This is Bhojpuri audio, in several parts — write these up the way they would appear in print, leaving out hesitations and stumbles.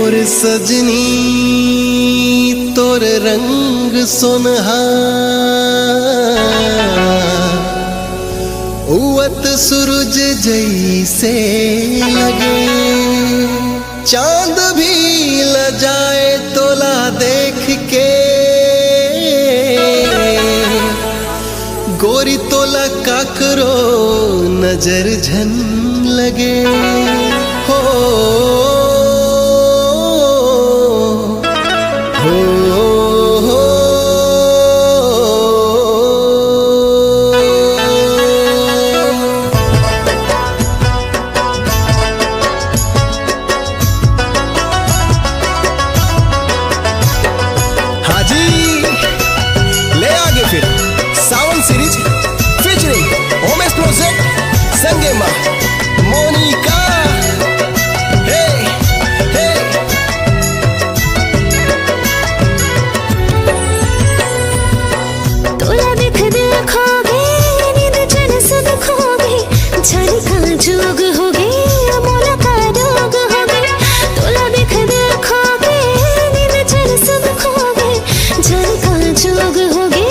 मोर सजनी तोर रंग सोनहा उवत सूरज जैसे लगे, चांद भी लजाए तोला देख के, गोरी तोला काकरो नजर झन लगे हो। सीरीज फीचरिंग ओमेस प्रोजेक्ट संगेमा मोनिका। हे हे तोला देख देखोगे नींद चैन से देखोगे, जाने का जोग होगे मोला का रोग होगे। तोला देख देखोगे नींद चैन से देखोगे, जाने का जोग होगे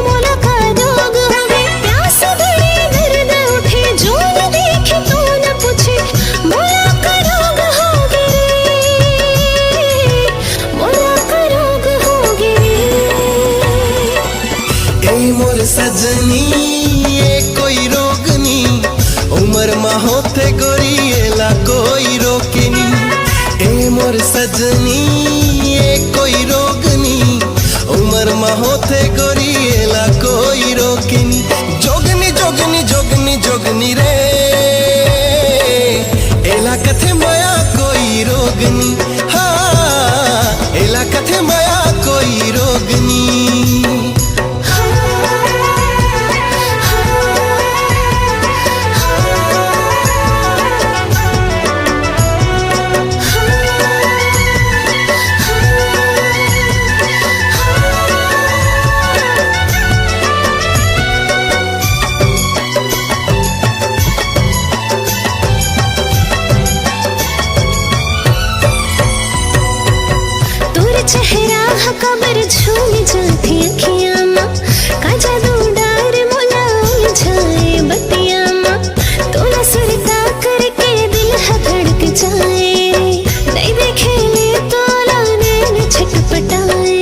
मोला का रोग होगे। प्यास धड़े दर्द उठे जो न देखे तो न पूछे, मोला का रोग होगे, मोला का रोग होगे। ए मोर सजनी ये कोई रोग नी, उमर मा होते गोरिएला कोई रोके नी। ए मोर सजनी ये कोई रोग नी, उमर मा होते गोरिएला कोई रोके नी। जोगनी जोगनी जोगनी जोगनी रे एला कथे माया कोई रोगनी, हाँ एला कथे माया कोई रोगनी। चेहरा कमर झूम जाती अखियां मां, का जादू डार मोला उलझाए बतियां मां। तोला सुरता करके दिल धड़क जाए, नहीं देखे ले तोला नैन छटपटाए।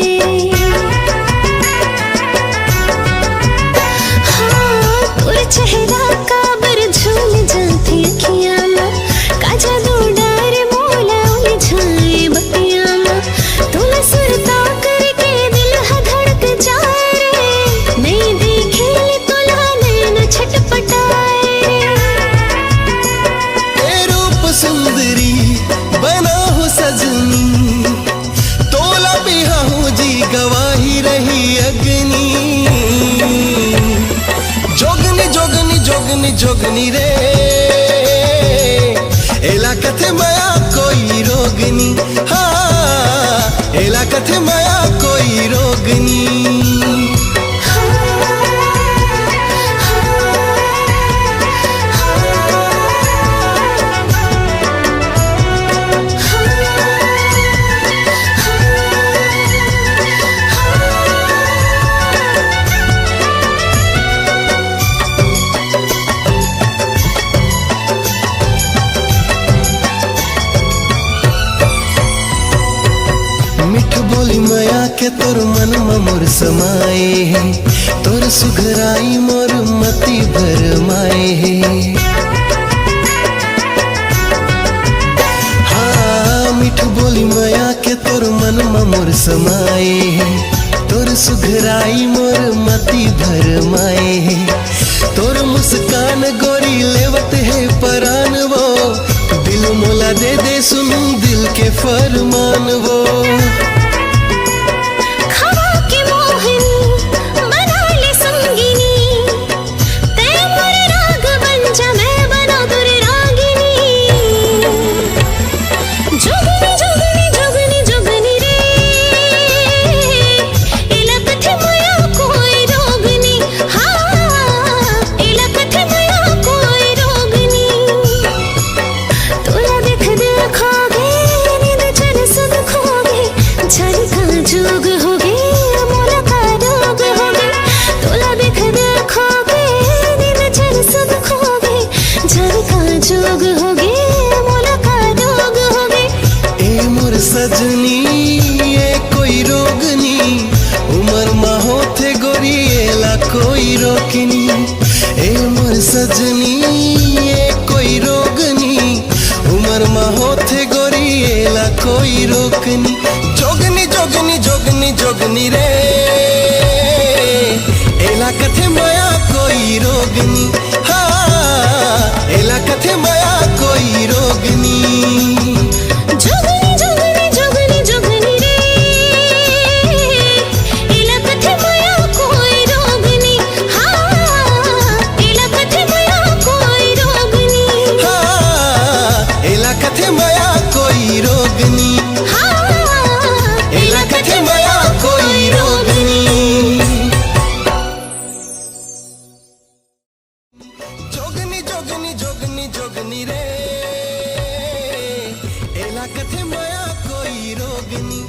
हाँ तोर चेहरा कमर झूम जाती अखियां मां, का जादू डार मोला उलझाए बतियां मां। तोला सुरता करके दिल धड़क जाए, नहीं देखे ले तोला नैन छटपटाए। ए रूप सुंदरी बना हो सजनी, तोला बिहा हो जी गवाही रही अग्नि। जोगनी जोगनी जोगनी जोगनी रे एला कथे माया कोई रोगनी, हाँ एला कथे माया कोई रोगनी। मिठ बोली माया के तोर मन में मोर समाए है, तोर सुघराई मोर मति भर माए है। हाँ मिठ बोली माया के तोर मन में मोर समाए है, तोर सुघराई मोर मति भर माए है। तोर मुस्कान गोरी लेवत है परान वो, दिल मोला दे दे सुन दिल के फरमान वो। तोला देख देखोगे नींद चैन से जोग होगे मोला का रोग होगे। ए मोर सजनी ये कोई रोग नी, उमर मा होथे गोरी एला कोई रोकनी। ए मोर सजनी ये कोई रोग नी, उमर मा होथे गोरी एला कोई रोकनी। जोगनी जोगनी जोगनी जोगनी रे, एला कथे माया कोई रोगनी। हाँ एला कथे माया कोई रोगनी। जोगनी जोगनी जोगनी जोगनी रे, एला कथे माया कोई रोगनी। हाँ एला कथे माया कोई रोगनी। हाँ एला कथे माया कोई रोगनी। हाँ एला कथे माया कोई रोगनी। जोगनी जोगनी जोगनी जोगनी रे, एला कथे माया कोई रोगनी।